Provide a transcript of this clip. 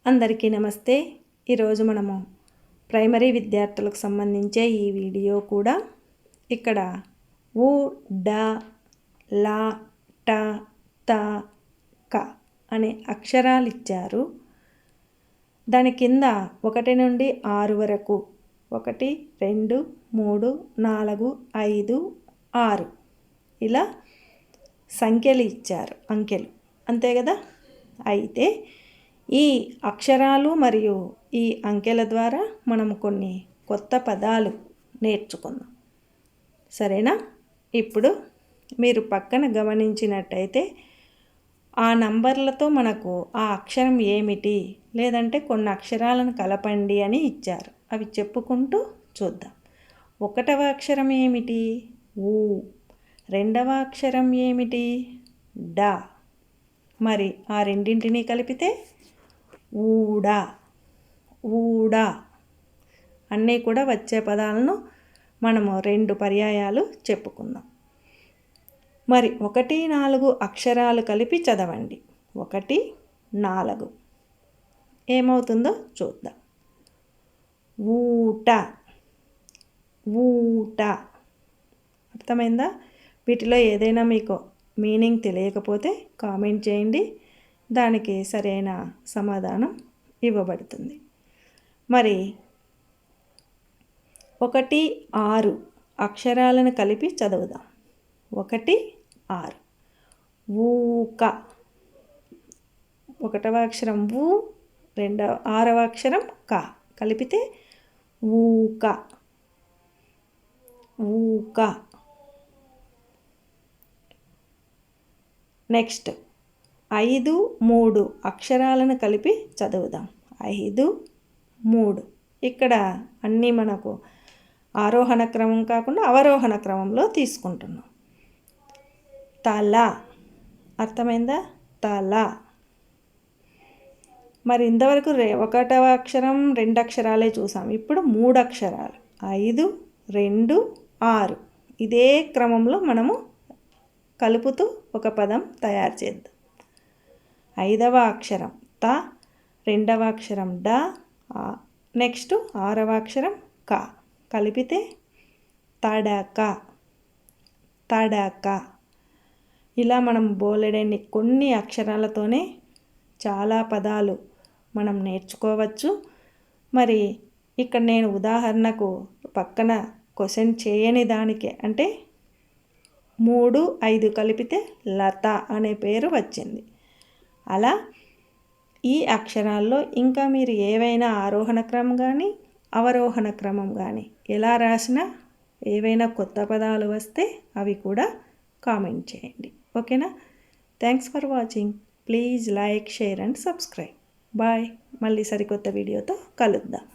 అందరికీ నమస్తే. ఈరోజు మనము ప్రైమరీ విద్యార్థులకు సంబంధించే ఈ వీడియో కూడా ఇక్కడ ఉ, డ, ల, ట, త, క అనే అక్షరాలు ఇచ్చారు. దాని కింద 1 నుండి 6 వరకు 1, 2, 3, 4, 5, 6 ఇలా సంఖ్యలు ఇచ్చారు, అంకెలు, అంతే కదా. అయితే ఈ అక్షరాలు మరియు ఈ అంకెల ద్వారా మనం కొన్ని కొత్త పదాలు నేర్చుకుందాం, సరేనా. ఇప్పుడు మీరు పక్కన గమనించినట్టయితే ఆ నంబర్లతో మనకు ఆ అక్షరం ఏమిటి, లేదంటే కొన్ని అక్షరాలను కలపండి అని ఇచ్చారు. అవి చెప్పుకుంటూ చూద్దాం. 1వ అక్షరం ఏమిటి? ఊ. 2వ అక్షరం ఏమిటి? డా. మరి ఆ రెండింటినీ కలిపితే ఊడ. ఊడ. అన్నీ కూడా వచ్చే పదాలను మనము 2 పర్యాయాలు చెప్పుకుందాం. మరి 1, 4 అక్షరాలు కలిపి చదవండి. 1, 4 ఏమవుతుందో చూద్దాం. ఊట. ఊట. అర్థమైందా? వీటిలో ఏదైనా మీకు మీనింగ్ తెలియకపోతే కామెంట్ చేయండి, దానికి సరైన సమాధానం ఇవ్వబడుతుంది. మరి 1, 6 అక్షరాలను కలిపి చదువుదాం. 1, 6 ఊక. 1వ అక్షరం ఊ, 6వ అక్షరం క కలిపితే ఊక. ఊక. నెక్స్ట్ 5, 3 అక్షరాలను కలిపి చదువుదాం. 5, 3 ఇక్కడ అన్నీ మనకు ఆరోహణ క్రమం కాకుండా అవరోహణ క్రమంలో తీసుకుంటున్నాం. తల. అర్థమైందా? తల. మరి ఇంతవరకు 1వ అక్షరం 2 అక్షరాలే చూసాం, ఇప్పుడు 3 అక్షరాలు. 5, 2, 6 ఇదే క్రమంలో మనము కలుపుతూ ఒక పదం తయారు చేద్దాం. 5వ అక్షరం త, 2వ అక్షరం డ, నెక్స్ట్ 6వ అక్షరం క కలిపితే తడక. తడక. ఇలా మనం బోలెడన్ని కొన్ని అక్షరాలతోనే చాలా పదాలు మనం నేర్చుకోవచ్చు. మరి ఇక్కడ నేను ఉదాహరణకు పక్కన క్వశ్చన్ చేయని దానికే, అంటే 3, 5 కలిపితే లత అనే పేరు వచ్చింది. అలా ఈ అక్షరాల్లో ఇంకా మీరు ఏవైనా ఆరోహణ క్రమం కానీ అవరోహణ క్రమం కానీ ఎలా రాసినా ఏవైనా కొత్త పదాలు వస్తే అవి కూడా కామెంట్ చేయండి, ఓకేనా. Thanks for watching. Please like, share and subscribe. Bye. మళ్ళీ సరికొత్త వీడియోతో కలుద్దాం.